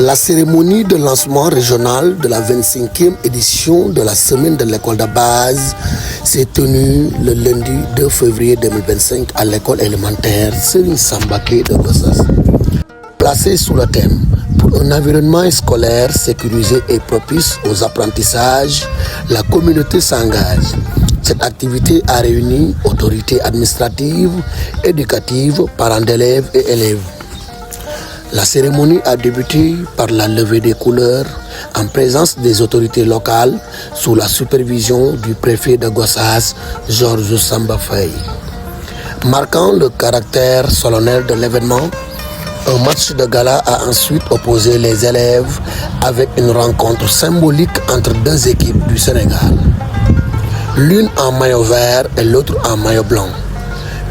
La cérémonie de lancement régional de la 25e édition de la semaine de l'école de base s'est tenue le lundi 2 février 2025 à l'école élémentaire Serigne Sambaké de Gossas. Placée sous le thème pour un environnement scolaire sécurisé et propice aux apprentissages, la communauté s'engage. Cette activité a réuni autorités administratives, éducatives, parents d'élèves et élèves. La cérémonie a débuté par la levée des couleurs en présence des autorités locales sous la supervision du préfet de Gossas, Georges Samba Faye. Marquant le caractère solennel de l'événement, un match de gala a ensuite opposé les élèves avec une rencontre symbolique entre deux équipes du Sénégal, l'une en maillot vert et l'autre en maillot blanc.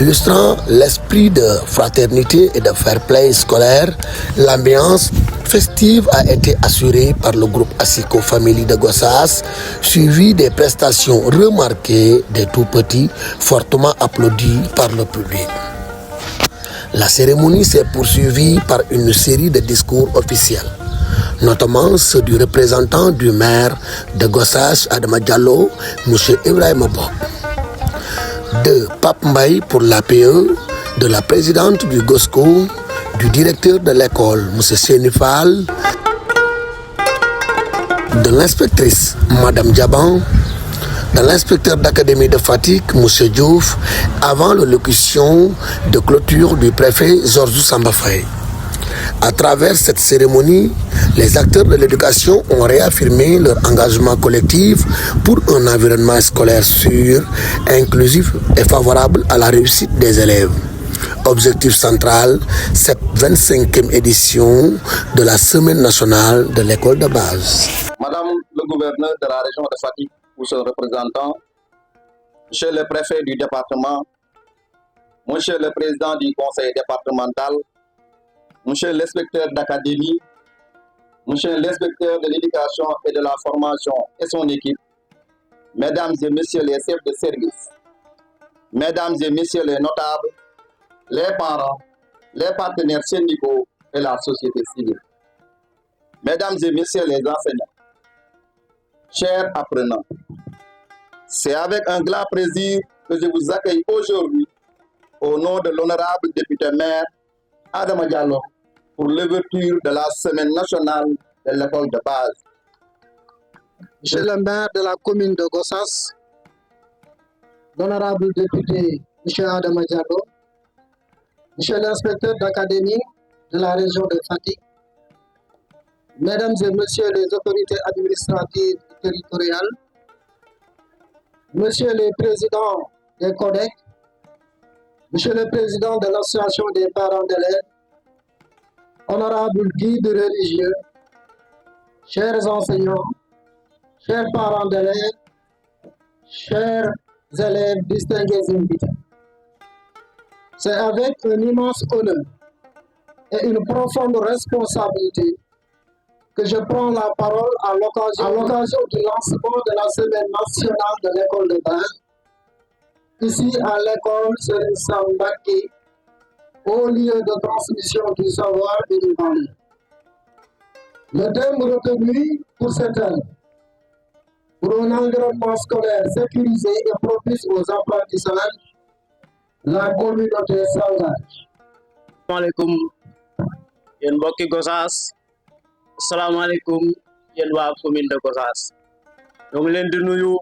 Illustrant l'esprit de fraternité et de fair play scolaire, l'ambiance festive a été assurée par le groupe Asiko Family de Gossas, suivi des prestations remarquées des tout-petits, fortement applaudis par le public. La cérémonie s'est poursuivie par une série de discours officiels, notamment ceux du représentant du maire de Gossas, Adama Diallo, M. Ibrahima Bob, de Pape Mbaye pour l'APE, de la présidente du GOSCO, du directeur de l'école, M. Sénifal, de l'inspectrice, Mme Diaban, de l'inspecteur d'académie de Fatick, M. Diouf, avant l'allocution de clôture du préfet Georges Samba Faye. À travers cette cérémonie, les acteurs de l'éducation ont réaffirmé leur engagement collectif pour un environnement scolaire sûr, inclusif et favorable à la réussite des élèves. Objectif central, cette 25e édition de la Semaine nationale de l'école de base. Madame le gouverneur de la région de Fatick ou son représentant, Monsieur le préfet du département, Monsieur le président du conseil départemental, Monsieur l'inspecteur d'académie, Monsieur l'inspecteur de l'éducation et de la formation et son équipe, Mesdames et Messieurs les chefs de service, Mesdames et Messieurs les notables, les parents, les partenaires syndicaux et la société civile, Mesdames et Messieurs les enseignants, chers apprenants, c'est avec un grand plaisir que je vous accueille aujourd'hui au nom de l'honorable député maire Adama Diallo pour l'ouverture de la semaine nationale de l'école de base. Monsieur le maire de la commune de Gossas, l'honorable député M. Adama Diallo, Monsieur l'inspecteur d'académie de la région de Fatick, Mesdames et Messieurs les autorités administratives et territoriales, Monsieur le président des CODEC, Monsieur le président de l'association des parents d'élèves, honorables guides religieux, chers enseignants, chers parents d'élèves, chers élèves distingués invités. C'est avec un immense honneur et une profonde responsabilité que je prends la parole à l'occasion du lancement de la semaine nationale de l'école de base, ici à l'école Serigne Sambaké, au lieu de transmission du savoir et du valeur. Le thème retenu pour cette année, pour un environnement scolaire sécurisé et propice aux apprentissages, la communauté s'engage. Assalamualaikum yéen mbokki Gossas, assalamualaikum yéen waa commune de Gossas. ñoo ngi leen di nuyu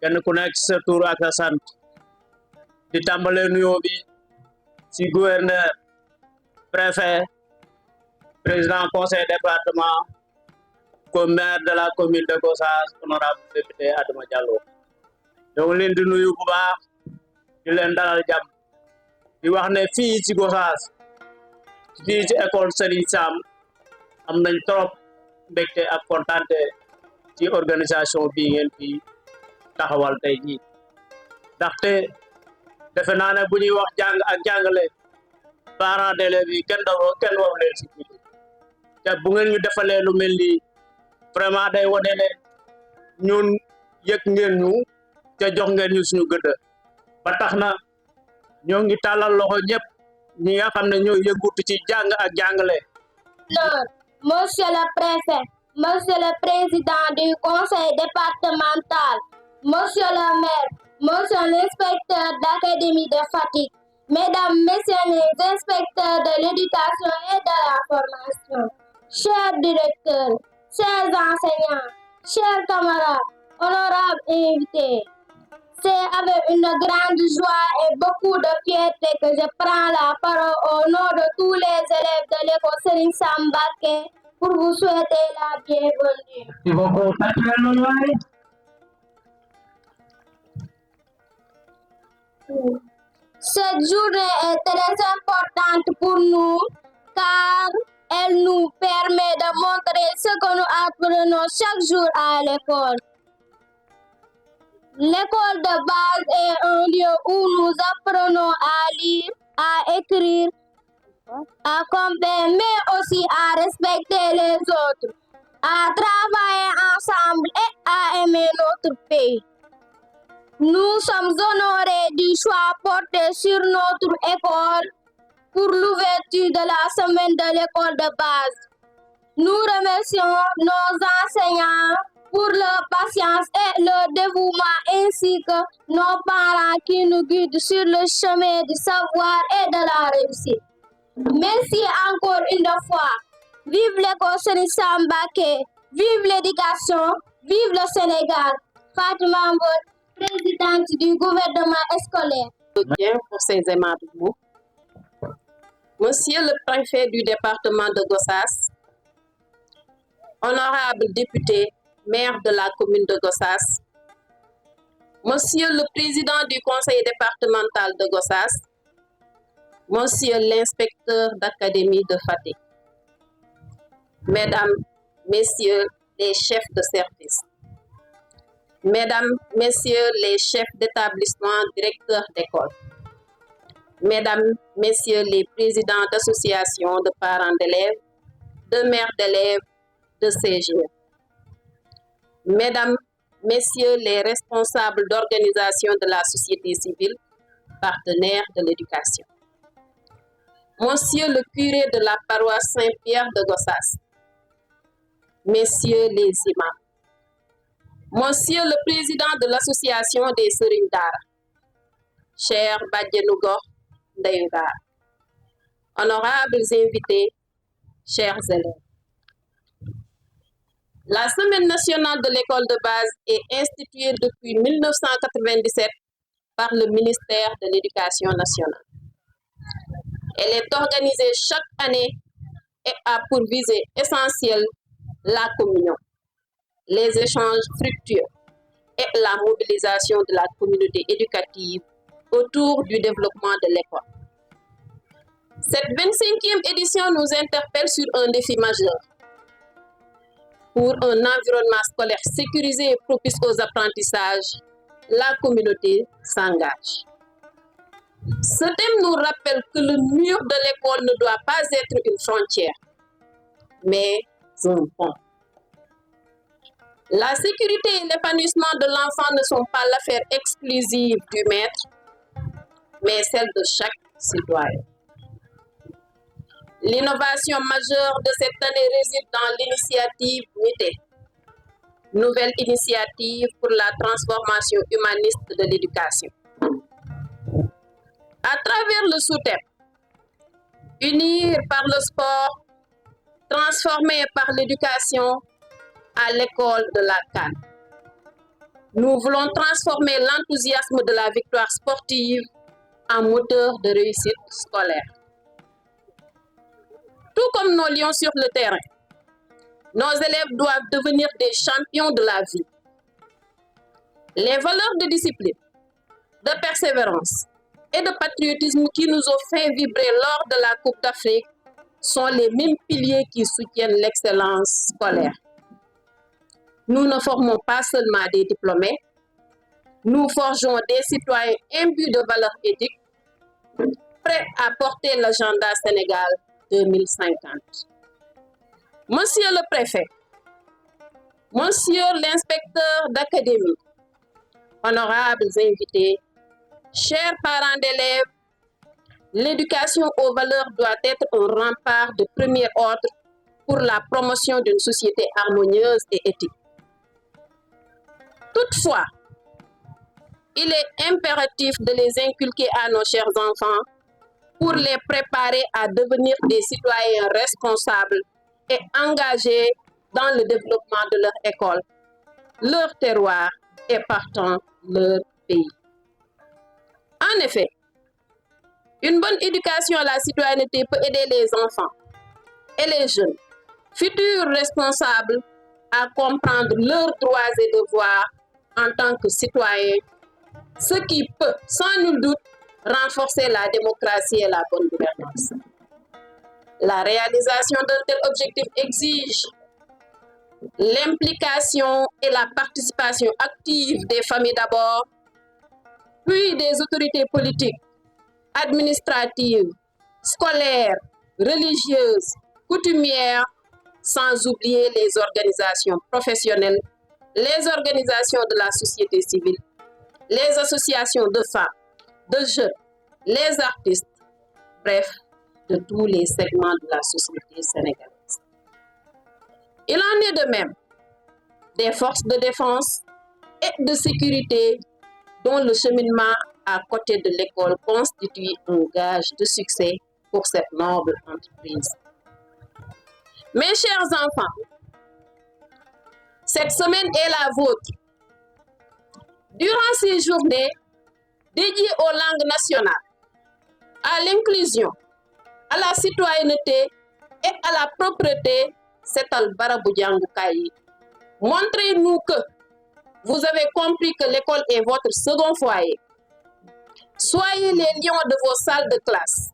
kenn ku nekk sa tur ak sa sant di tàmbalee nuyoo bi ci gouverneur, préfet, président conseil département, comme maire de la commune de Gossas, honorable député Adama Diallo. ñoo ngi leen di nuyu bu baax di leen dalal jàmm di wax ne fii ci Gossas, fii ci école Serigne Sam am nañ trop mbégte ak kontaante ci organisation bii ngeen fi taxawal tey jii ndaxte defe naa ne bu ñuy wax jàng ak jàngale parents d'élèves yi kenn waru leen si biir te bu ngeen ñu defalee lu mel nii vraiment day wane ne ñun yëg ngeen ñu te jox ngeen ñu suñu gëdd ba tax na ñoo ngi tàllal loxo ñëpp ñi nga xam ne ñoo yëngutu ci jàng ak jàngale Monsieur le préfet, Monsieur le président du conseil départemental, Monsieur le maire, Monsieur l'inspecteur d'académie de Fatick, Mesdames, Messieurs les inspecteurs de l'éducation et de la formation, chers directeurs, chers enseignants, chers camarades, honorables invités, c'est avec une grande joie et beaucoup de fierté que je prends la parole au nom de tous les élèves de l'école Serigne Sam Mbacké pour vous souhaiter la bienvenue. Cette journée est très importante pour nous car elle nous permet de montrer ce que nous apprenons chaque jour à l'école. L'école de base est un lieu où nous apprenons à lire, à écrire, à comprendre, mais aussi à respecter les autres, à travailler ensemble et à aimer notre pays. Nous sommes honorés du choix porté sur notre école pour l'ouverture de la semaine de l'école de base. Nous remercions nos enseignants pour leur patience et leur dévouement ainsi que nos parents qui nous guident sur le chemin du savoir et de la réussite. Merci encore une fois. Vive l'école Serigne Sam Mbacké, vive l'éducation, vive le Sénégal. Fatima Mbodj, présidente du gouvernement scolaire. Bien pour ces aimables mots. Monsieur le préfet du département de Gossas, honorable député, maire de la commune de Gossas, Monsieur le président du conseil départemental de Gossas, Monsieur l'inspecteur d'académie de Fatick, Mesdames, Messieurs les chefs de service, Mesdames, Messieurs les chefs d'établissement, directeurs d'école, Mesdames, Messieurs les présidents d'associations de parents d'élèves, de mères d'élèves, de CGE, Mesdames, Messieurs les responsables d'organisations de la société civile, partenaires de l'éducation, Monsieur le curé de la paroisse Saint-Pierre de Gossas, Messieurs les imams, Monsieur le président de l'association des Serigne Dara, cher Badianou Gox Ndeyu Dara, honorables invités, chers élèves. La Semaine nationale de l'école de base est instituée depuis 1997 par le ministère de l'Éducation nationale. Elle est organisée chaque année et a pour visée essentielle la communion, les échanges fructueux et la mobilisation de la communauté éducative autour du développement de l'école. Cette 25e édition nous interpelle sur un défi majeur. Pour un environnement scolaire sécurisé et propice aux apprentissages, la communauté s'engage. Ce thème nous rappelle que le mur de l'école ne doit pas être une frontière, mais un pont. La sécurité et l'épanouissement de l'enfant ne sont pas l'affaire exclusive du maître, mais celle de chaque citoyen. L'innovation majeure de cette année réside dans l'initiative NITE, nouvelle initiative pour la transformation humaniste de l'éducation. À travers le sous-thème, unir par le sport, transformer par l'éducation à l'école de la Cannes. Nous voulons transformer l'enthousiasme de la victoire sportive en moteur de réussite scolaire. Tout comme nos lions sur le terrain, nos élèves doivent devenir des champions de la vie. Les valeurs de discipline, de persévérance et de patriotisme qui nous ont fait vibrer lors de la Coupe d'Afrique sont les mêmes piliers qui soutiennent l'excellence scolaire. Nous ne formons pas seulement des diplômés, nous forgeons des citoyens imbus de valeurs éthiques, prêts à porter l'agenda Sénégal 2050. Monsieur le préfet, Monsieur l'inspecteur d'académie, honorables invités, chers parents d'élèves, l'éducation aux valeurs doit être un rempart de premier ordre pour la promotion d'une société harmonieuse et éthique. Toutefois, il est impératif de les inculquer à nos chers enfants pour les préparer à devenir des citoyens responsables et engagés dans le développement de leur école, leur terroir et partant leur pays. En effet, une bonne éducation à la citoyenneté peut aider les enfants et les jeunes, futurs responsables, à comprendre leurs droits et devoirs en tant que citoyens, ce qui peut, sans nul doute, renforcer la démocratie et la bonne gouvernance. La réalisation d'un tel objectif exige l'implication et la participation active des familles d'abord, puis des autorités politiques, administratives, scolaires, religieuses, coutumières, sans oublier les organisations professionnelles, les organisations de la société civile, les associations de femmes, de jeunes, les artistes, bref, de tous les segments de la société sénégalaise. Il en est de même des forces de défense et de sécurité dont le cheminement à côté de l'école constitue un gage de succès pour cette noble entreprise. Mes chers enfants, cette semaine est la vôtre. Durant ces journées dédiées aux langues nationales, à l'inclusion, à la citoyenneté et à la propreté, Setal Barabou Diangoukayi, montrez-nous que vous avez compris que l'école est votre second foyer. Soyez les lions de vos salles de classe,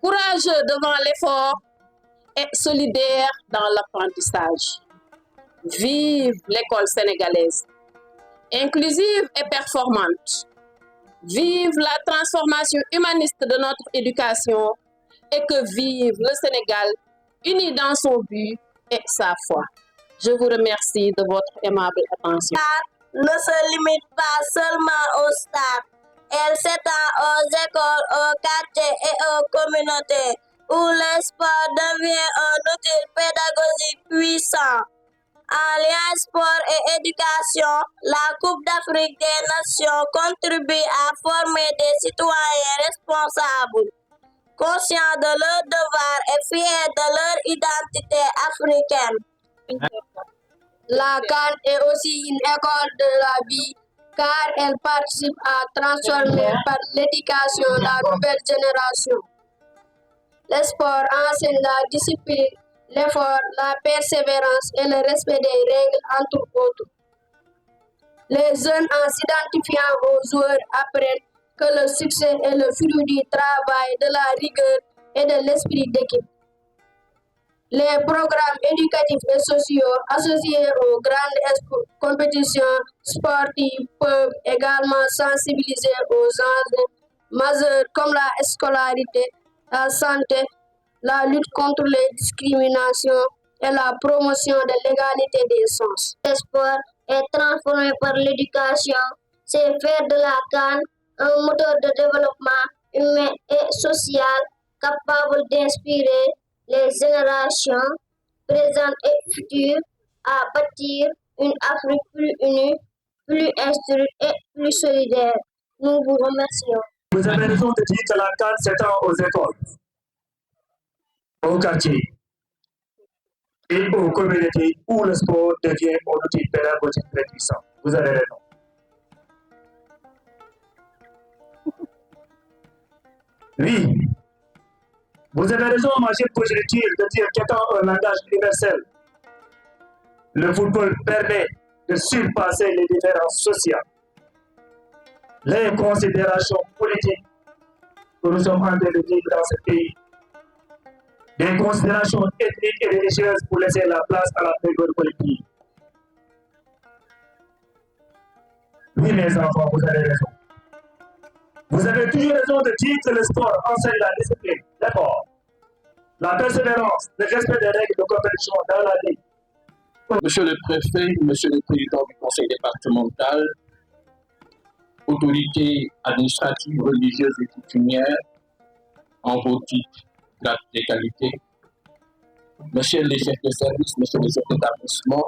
courageux devant l'effort et solidaires dans l'apprentissage. Vive l'école sénégalaise, inclusive et performante. Vive la transformation humaniste de notre éducation et que vive le Sénégal uni dans son but et sa foi. Je vous remercie de votre aimable attention. Ne se limite pas seulement au stade. Elle s'étend aux écoles, aux quartiers et aux communautés où le sport devient un outil pédagogique puissant. En lien sport et éducation, la Coupe d'Afrique des Nations contribue à former des citoyens responsables, conscients de leurs devoirs et fiers de leur identité africaine. La CAN est aussi une école de la vie car elle participe à transformer par l'éducation la nouvelle génération. Le sport enseigne la discipline, l'effort, la persévérance et le respect des règles, entre autres. Les jeunes, en s'identifiant aux joueurs, apprennent que le succès est le fruit du travail, de la rigueur et de l'esprit d'équipe. Les programmes éducatifs et sociaux associés aux grandes compétitions sportives peuvent également sensibiliser aux enjeux majeurs comme la scolarité, la santé, la lutte contre les discriminations et la promotion de l'égalité des chances. Le sport est transformé par l'éducation, c'est faire de la CAN un moteur de développement humain et social capable d'inspirer les générations présentes et futures à bâtir une Afrique plus unie, plus instruite et plus solidaire. Nous vous remercions. Vous avez raison de dire que la CAN s'étend aux écoles, aux quartiers et aux communautés où le sport devient un outil pédagogique très puissant. Vous avez raison. Oui, vous avez raison, ma chère conjecture, de dire qu'étant un langage universel, le football permet de surpasser les différences sociales, les considérations politiques que nous sommes en train de vivre dans ce pays, des considérations ethniques et religieuses pour laisser la place à la figure politique. Oui, mes enfants, vous avez raison. Vous avez toujours raison de dire que le sport enseigne la discipline, l'effort, la persévérance, le respect des règles de compétition dans la vie. Monsieur le préfet, monsieur le président du conseil départemental, autorités administratives, religieuses et coutumières, en vos titres, grades et qualités, Messieurs les chefs de service, messieurs les chefs d'établissement,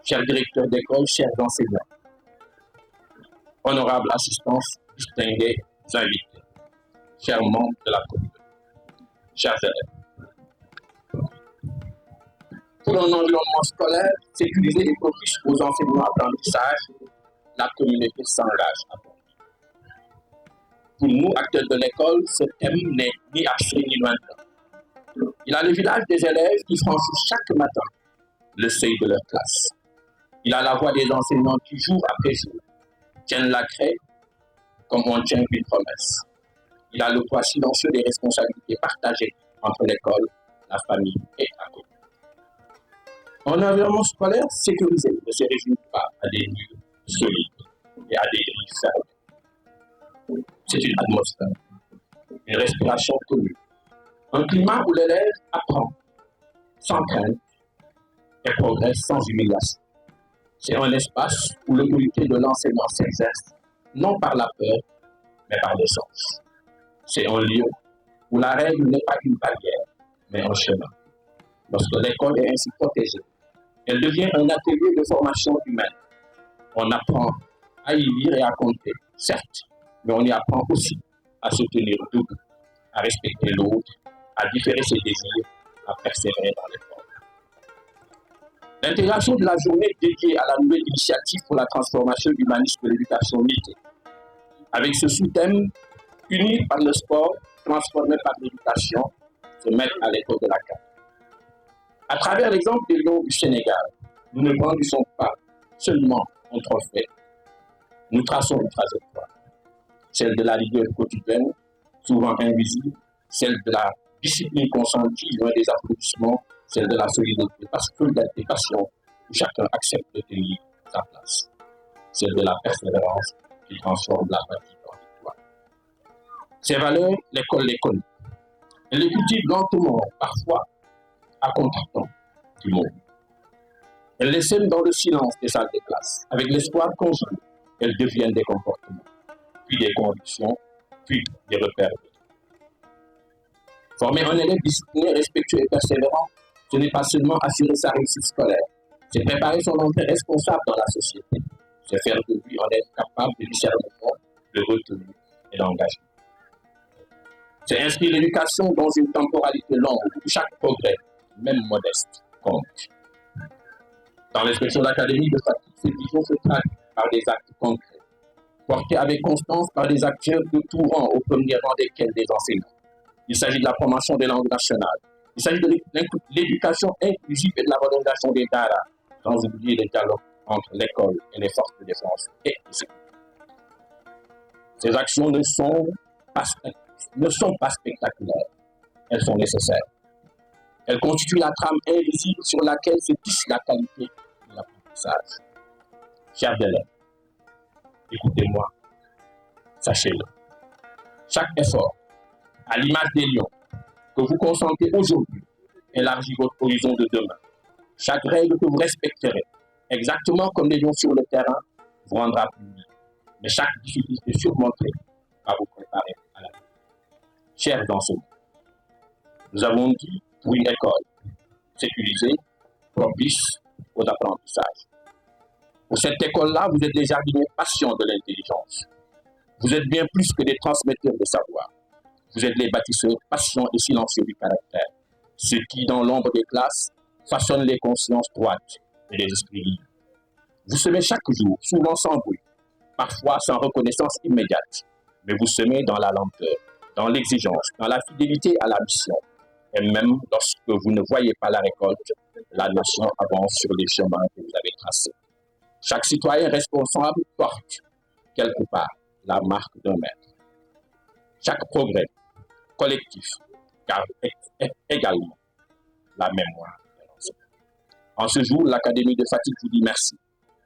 chers directeurs d'école, chers enseignants, honorable assistance, distingués invités, chers membres de la communauté, chers élèves. Pour un environnement scolaire sécurisé et propice aux enseignements apprentissages, la communauté s'engage à fond. Pour nous, acteurs de l'école, ce thème n'est ni abstrait ni lointain. Il a le village des élèves qui franchissent chaque matin le seuil de leur classe. Il a la voix des enseignants qui, jour après jour, tiennent la craie comme on tient une promesse. Il a le poids silencieux des responsabilités partagées entre l'école, la famille et la commune. Un environnement scolaire sécurisé ne se résume pas à des murs solides et à des grilles fermées. C'est une atmosphère, une respiration commune, un climat où l'élève apprend sans crainte et progresse sans humiliation. C'est un espace où l'autorité de l'enseignant s'exerce non par la peur, mais par le sens. C'est un lieu où la règle n'est pas une barrière, mais un chemin. Lorsque l'école est ainsi protégée, elle devient un atelier de formation humaine. On apprend à y lire et à compter, certes, mais on y apprend aussi à se tenir debout, à respecter l'autre, à différer ses désirs, à persévérer dans l'effort. L'intégration de la journée dédiée à la nouvelle initiative pour la transformation humaniste de l'éducation militaire, avec ce sous-thème, uni par le sport, transformé par l'éducation, se mettre à l'école de la CAN. À travers l'exemple des Lions du Sénégal, nous ne brandissons pas seulement un trophée, nous traçons une trajectoire. Celle de la rigueur quotidienne, souvent invisible, celle de la discipline consentie, loin des applaudissements, celle de la solidarité passion, où chacun accepte de tenir sa place. Celle de la persévérance qui transforme la pratique en victoire. Ces valeurs, l'école les connaît. Elle les cultive lentement, parfois à contre-temps du monde. Elle les sème dans le silence des salles de classe. Avec l'espoir conjoint, elles deviennent des comportements, puis des convictions, puis des repères. Former un élève discipliné, respectueux et persévérant, ce n'est pas seulement assurer sa réussite scolaire, c'est préparer son entrée responsable dans la société. C'est faire de lui un être capable de discernement, de retenue et d'engagement. C'est inscrire l'éducation dans une temporalité longue où chaque progrès, même modeste, compte. Dans l'inspection de l'académie de Fatick, cette vision se traduit par des actes concrets, portés avec constance par des acteurs de tout rang, au premier rang desquels des enseignants. Il s'agit de la promotion des langues nationales. Il s'agit de l'éducation inclusive et de la valorisation des daras, sans oublier les dialogues entre l'école et les forces de défense et de sécurité. Ces actions ne sont pas spectaculaires, elles sont nécessaires. Elles constituent la trame invisible sur laquelle se tisse la qualité de l'apprentissage. Chers élèves, écoutez-moi, sachez-le. Chaque effort, à l'image des lions, que vous consentez aujourd'hui, élargit votre horizon de demain. Chaque règle que vous respecterez, exactement comme les lions sur le terrain, vous rendra plus libre. Mais chaque difficulté surmontée va vous préparer à la vie. Chers enseignants, nous avons dit pour une école sécurisée, propice aux apprentissages. Pour cette école-là, vous êtes des jardiniers patients de l'intelligence. Vous êtes bien plus que des transmetteurs de savoir. Vous êtes les bâtisseurs patients et silencieux du caractère, ceux qui, dans l'ombre des classes, façonnent les consciences droites et les esprits libres. Vous semez chaque jour, souvent sans bruit, parfois sans reconnaissance immédiate, mais vous semez dans la lenteur, dans l'exigence, dans la fidélité à la mission. Et même lorsque vous ne voyez pas la récolte, la nation avance sur les chemins que vous avez tracés. Chaque citoyen responsable porte, quelque part, la marque d'un maître. Chaque progrès collectif garde également la mémoire de l'enseignant. En ce jour, l'Académie de Fatick vous dit merci.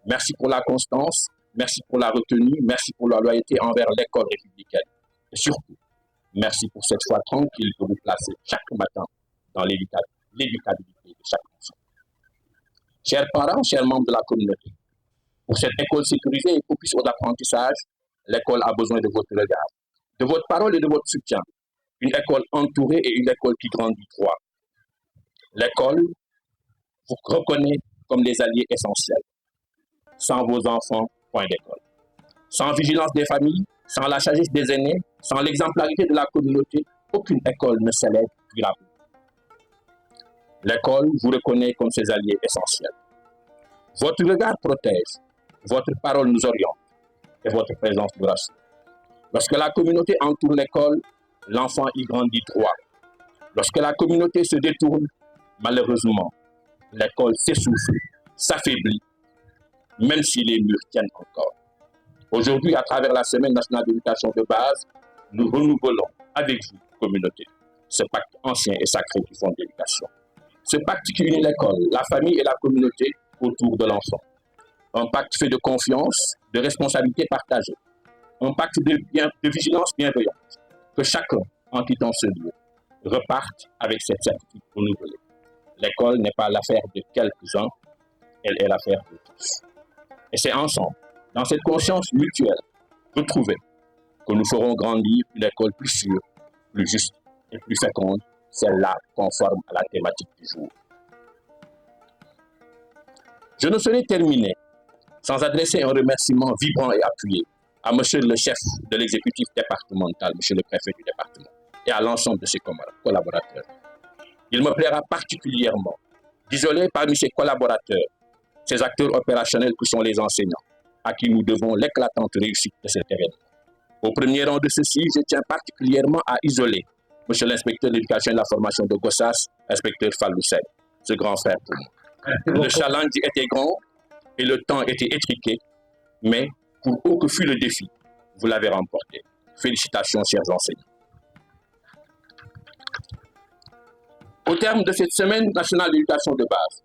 Merci pour la constance, merci pour la retenue, merci pour la loyauté envers l'école républicaine. Et surtout, merci pour cette foi tranquille que vous placez chaque matin dans l'éducabilité de chaque enfant. Chers parents, chers membres de la communauté, pour cette école sécurisée et propice aux apprentissages, l'école a besoin de votre regard, de votre parole et de votre soutien. Une école entourée et une école qui grandit droit. L'école vous reconnaît comme des alliés essentiels. Sans vos enfants, point d'école. Sans vigilance des familles, sans la sagesse des aînés, sans l'exemplarité de la communauté, aucune école ne s'élève durablement. L'école vous reconnaît comme ses alliés essentiels. Votre regard protège, votre parole nous oriente et votre présence nous rassure. Lorsque la communauté entoure l'école, l'enfant y grandit droit. Lorsque la communauté se détourne, malheureusement, l'école s'essouffle, s'affaiblit, même si les murs tiennent encore. Aujourd'hui, à travers la Semaine nationale d'éducation de base, nous renouvelons avec vous, communauté, ce pacte ancien et sacré du Fonds d'éducation. Ce pacte qui unit l'école, la famille et la communauté autour de l'enfant. Un pacte fait de confiance, de responsabilité partagée. Un pacte de vigilance bienveillante. Que chacun, en quittant ce lieu, reparte avec cette certitude renouvelée. L'école n'est pas l'affaire de quelques-uns, elle est l'affaire de tous. Et c'est ensemble, dans cette conscience mutuelle retrouvée, que nous ferons grandir une école plus sûre, plus juste et plus féconde, celle-là conforme à la thématique du jour. Je ne saurais terminer sans adresser un remerciement vibrant et appuyé à monsieur le chef de l'exécutif départemental, monsieur le préfet du département, et à l'ensemble de ses collaborateurs. Il me plaira particulièrement d'isoler parmi ses collaborateurs ces acteurs opérationnels que sont les enseignants, à qui nous devons l'éclatante réussite de cet événement. Au premier rang de ceci, je tiens particulièrement à isoler monsieur l'inspecteur de l'éducation et de la formation de Gossas, inspecteur Fallou Sène, ce grand frère pour moi. Le challenge était grand et le temps était étriqué, mais pour où que fût le défi, vous l'avez remporté. Félicitations, chers enseignants. Au terme de cette semaine nationale d'éducation de base,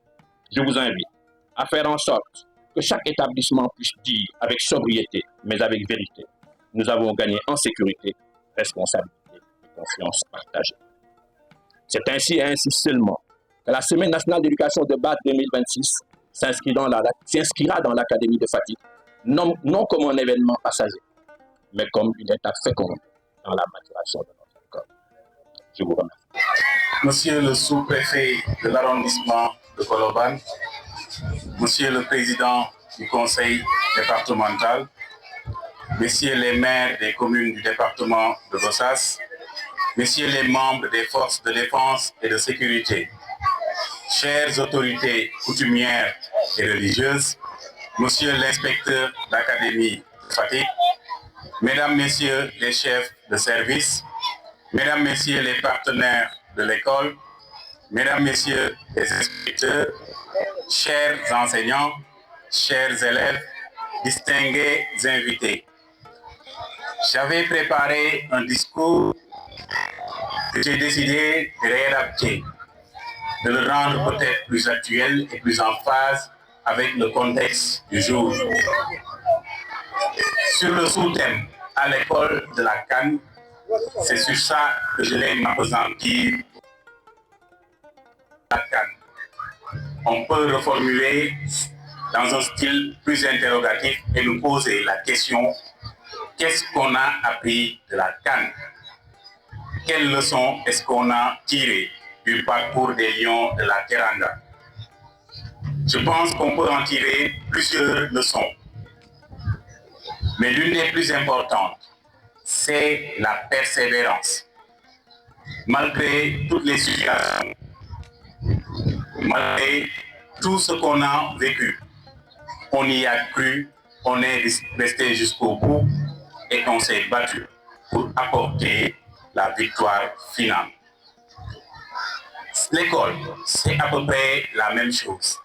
je vous invite à faire en sorte que chaque établissement puisse dire avec sobriété, mais avec vérité, nous avons gagné en sécurité, responsabilité et confiance partagée. C'est ainsi et ainsi seulement que la Semaine nationale d'éducation de base 2026 s'inscrira dans l'Académie de Fatick, non comme un événement passager, mais comme une étape féconde dans la maturation de notre école. Je vous remercie. Monsieur le sous-préfet de l'arrondissement de Colobane, Monsieur le président du conseil départemental, Messieurs les maires des communes du département de Gossas, Messieurs les membres des forces de défense et de sécurité, chères autorités coutumières et religieuses, Monsieur l'inspecteur d'académie de Fatick, Mesdames, Messieurs les chefs de service, Mesdames, Messieurs les partenaires de l'école, Mesdames, Messieurs les inspecteurs, chers enseignants, chers élèves, distingués invités. J'avais préparé un discours que j'ai décidé de réadapter, de le rendre peut-être plus actuel et plus en phase avec le contexte du jour. Sur le sous-thème « À l'école de la CAN », c'est sur ça que je vais m'appesantir. La CAN. On peut reformuler dans un style plus interrogatif et nous poser la question: qu'est-ce qu'on a appris de la CAN? Quelles leçons est-ce qu'on a tirées du parcours des Lions de la Teranga? Je pense qu'on peut en tirer plusieurs leçons. Mais l'une des plus importantes, c'est la persévérance. Malgré toutes les situations, malgré tout ce qu'on a vécu, on y a cru, on est resté jusqu'au bout et on s'est battu pour apporter la victoire finale. L'école, c'est à peu près la même chose.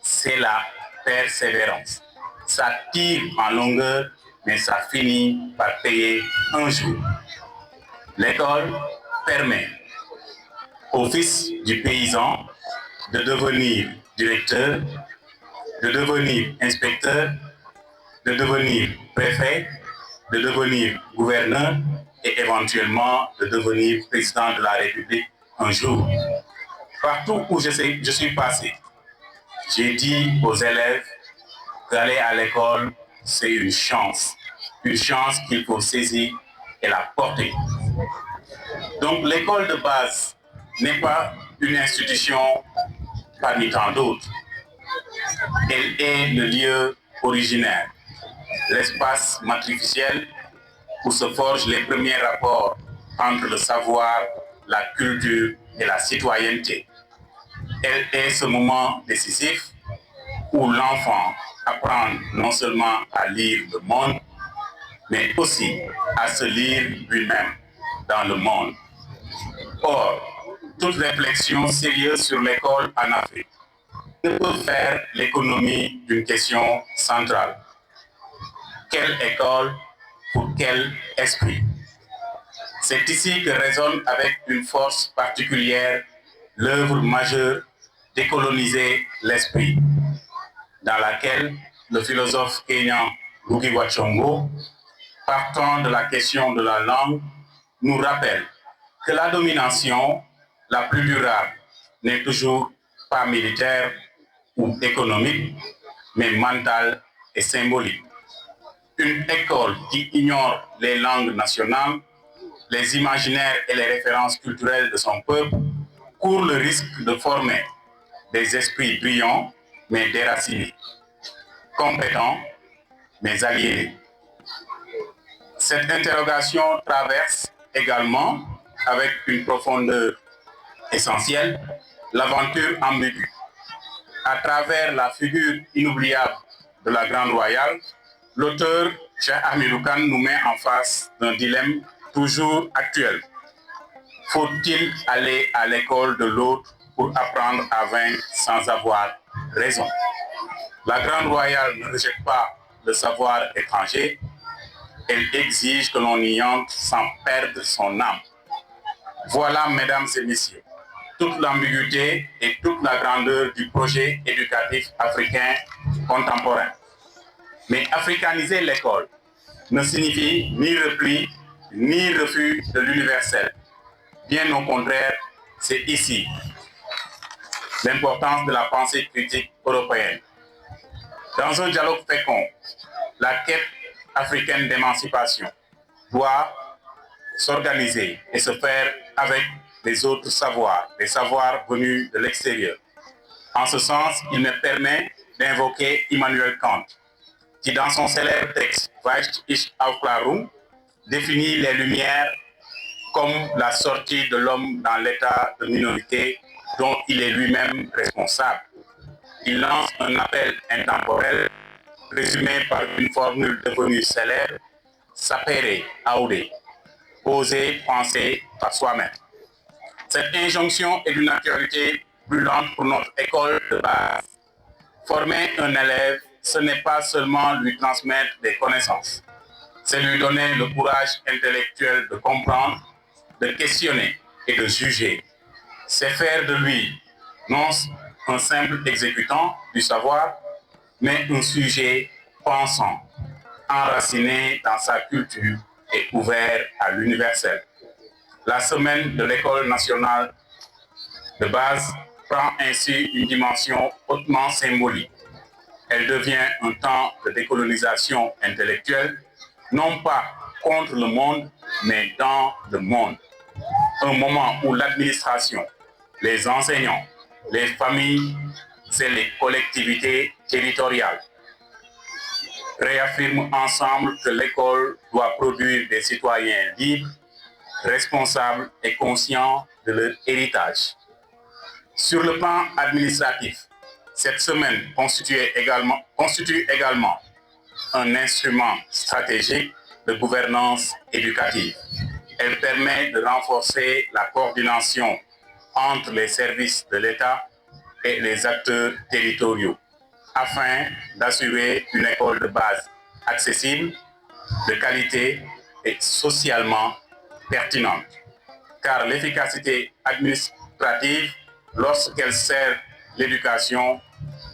C'est la persévérance. Ça tire en longueur, mais ça finit par payer un jour. L'école permet au fils du paysan de devenir directeur, de devenir inspecteur, de devenir préfet, de devenir gouverneur et éventuellement de devenir président de la République un jour. Partout où je suis passé, j'ai dit aux élèves d'aller à l'école, c'est une chance qu'il faut saisir et la porter. Donc l'école de base n'est pas une institution parmi tant d'autres. Elle est le lieu originaire, l'espace matriciel où se forgent les premiers rapports entre le savoir, la culture et la citoyenneté. Elle est ce moment décisif où l'enfant apprend non seulement à lire le monde, mais aussi à se lire lui-même dans le monde. Or, toute réflexion sérieuse sur l'école en Afrique ne peut faire l'économie d'une question centrale. Quelle école pour quel esprit? C'est ici que résonne avec une force particulière l'œuvre majeure décoloniser l'esprit, dans laquelle le philosophe kényan Ngugi wa Thiong'o, partant de la question de la langue, nous rappelle que la domination la plus durable n'est toujours pas militaire ou économique, mais mentale et symbolique. Une école qui ignore les langues nationales, les imaginaires et les références culturelles de son peuple court le risque de former des esprits brillants mais déracinés, compétents mais aliénés. Cette interrogation traverse également, avec une profondeur essentielle, l'aventure ambiguë. À travers la figure inoubliable de la Grande Royale, l'auteur Cheikh Hamidou Kane nous met en face d'un dilemme toujours actuel. Faut-il aller à l'école de l'autre pour apprendre à vaincre sans avoir raison? La Grande Royale ne rejette pas le savoir étranger, elle exige que l'on y entre sans perdre son âme. Voilà, mesdames et messieurs, toute l'ambiguïté et toute la grandeur du projet éducatif africain contemporain. Mais africaniser l'école ne signifie ni repli, ni refus de l'universel. Bien au contraire, c'est ici l'importance de la pensée critique européenne. Dans un dialogue fécond, la quête africaine d'émancipation doit s'organiser et se faire avec les autres savoirs, les savoirs venus de l'extérieur. En ce sens, il me permet d'invoquer Immanuel Kant, qui dans son célèbre texte Weicht ich Aufklärung définit les Lumières comme la sortie de l'homme dans l'état de minorité dont il est lui-même responsable. Il lance un appel intemporel résumé par une formule devenue célèbre, sapere aude, oser penser par soi-même. Cette injonction est d'une actualité brûlante pour notre école de base. Former un élève, ce n'est pas seulement lui transmettre des connaissances, c'est lui donner le courage intellectuel de comprendre, de questionner et de juger. C'est faire de lui non un simple exécutant du savoir, mais un sujet pensant, enraciné dans sa culture et ouvert à l'universel. La semaine de l'école nationale de base prend ainsi une dimension hautement symbolique. Elle devient un temps de décolonisation intellectuelle, non pas contre le monde, mais dans le monde. Un moment où l'administration, les enseignants, les familles et les collectivités territoriales réaffirment ensemble que l'école doit produire des citoyens libres, responsables et conscients de leur héritage. Sur le plan administratif, cette semaine constitue également un instrument stratégique de gouvernance éducative. Elle permet de renforcer la coordination entre les services de l'État et les acteurs territoriaux, afin d'assurer une école de base accessible, de qualité et socialement pertinente. Car l'efficacité administrative, lorsqu'elle sert l'éducation,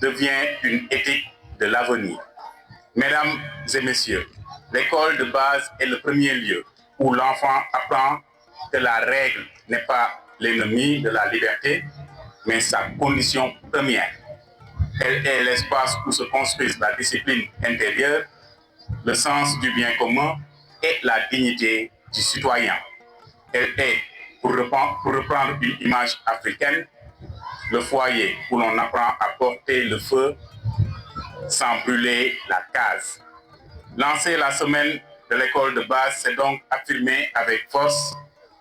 devient une éthique de l'avenir. Mesdames et messieurs, l'école de base est le premier lieu où l'enfant apprend que la règle n'est pas l'ennemi de la liberté, mais sa condition première. Elle est l'espace où se construisent la discipline intérieure, le sens du bien commun et la dignité du citoyen. Elle est, Pour reprendre une image africaine, le foyer où l'on apprend à porter le feu sans brûler la case. Lancer la semaine de l'école de base, c'est donc affirmer avec force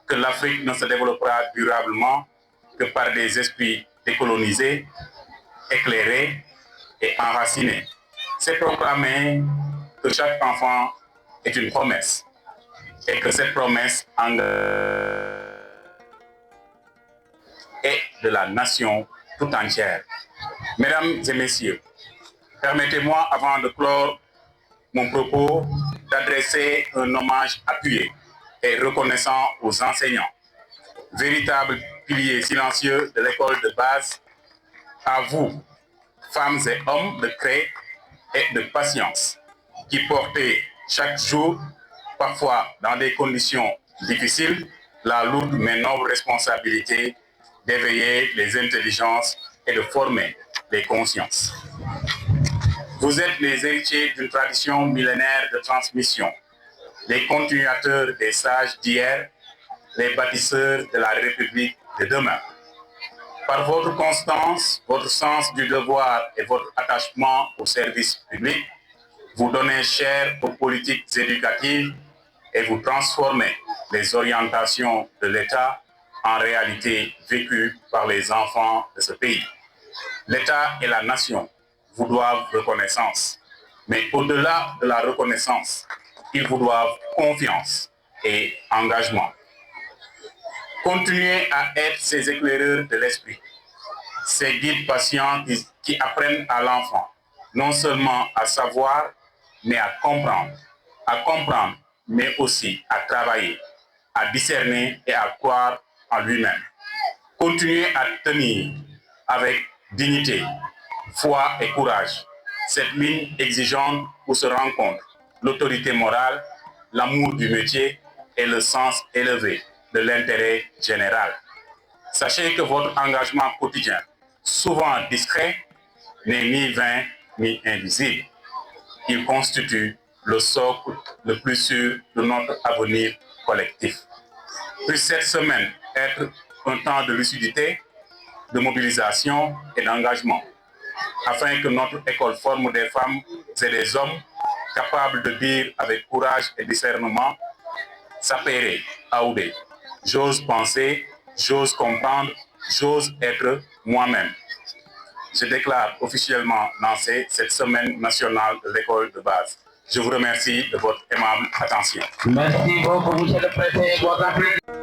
que l'Afrique ne se développera durablement que par des esprits décolonisés, éclairés et enracinés. C'est proclamer que chaque enfant est une promesse et que cette promesse est de la nation tout entière. Mesdames et messieurs, permettez-moi, avant de clore mon propos, d'adresser un hommage appuyé et reconnaissant aux enseignants, véritables piliers silencieux de l'école de base, à vous, femmes et hommes de craie et de patience, qui portez chaque jour, parfois dans des conditions difficiles, la lourde mais noble responsabilité d'éveiller les intelligences et de former les consciences. Vous êtes les héritiers d'une tradition millénaire de transmission, les continuateurs des sages d'hier, les bâtisseurs de la République de demain. Par votre constance, votre sens du devoir et votre attachement au service public, vous donnez chair aux politiques éducatives et vous transformez les orientations de l'État en réalité vécue par les enfants de ce pays. L'État et la nation vous doivent reconnaissance, mais au-delà de la reconnaissance, ils vous doivent confiance et engagement. Continuez à être ces éclaireurs de l'esprit, ces guides patients qui apprennent à l'enfant non seulement à savoir, mais à comprendre, mais aussi à travailler, à discerner et à croire en lui-même. Continuez à tenir avec dignité, foi et courage cette ligne exigeante où se rencontrent l'autorité morale, l'amour du métier et le sens élevé de l'intérêt général. Sachez que votre engagement quotidien, souvent discret, n'est ni vain ni invisible. Il constitue le socle le plus sûr de notre avenir collectif. Puisse cette semaine être un temps de lucidité, de mobilisation et d'engagement, afin que notre école forme des femmes et des hommes capables de dire avec courage et discernement: Sapere Aude, j'ose penser, j'ose comprendre, j'ose être moi-même. Je déclare officiellement lancée cette semaine nationale de l'école de base. Je vous remercie de votre aimable attention. Merci beaucoup, monsieur le préfet.